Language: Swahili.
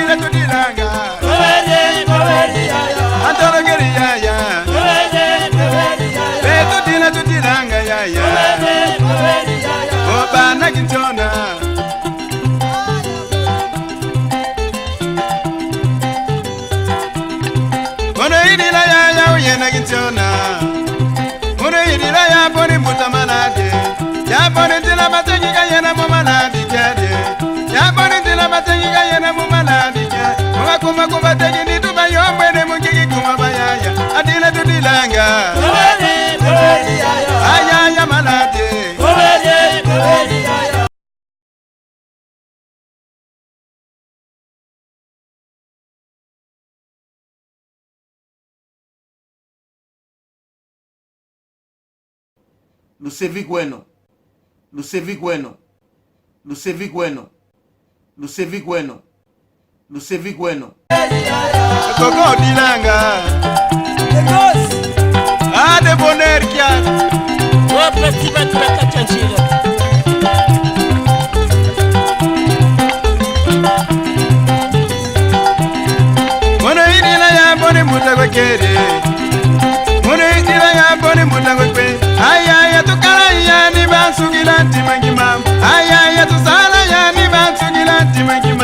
adile tudilanga yaya Antoro geri yaya tudilanga yaya Obana gintona Mono idila yaya uyena gintona Mono idila ya boni mutamanade Ya boni tila batengi kayena mumanadi jade Ya boni tila batengi kayena mumanadi jade Mga kuma tengi nitu bayomwene mungiki kumabayaya Adile tudilanga Ayaya manade yaya Lucevi Bueno Lucevi Bueno Lucevi Bueno Lucevi Bueno Lucevi Bueno Koko dilanga de bonheur kia Oh petit bateau la tchanchila Mono idila ya boni mutago kere Mono idila ya boni mutago kwe Ayaya tukala ya ni bansugilanti mangimam Ayaya tusala ya ni bansugilanti mangimam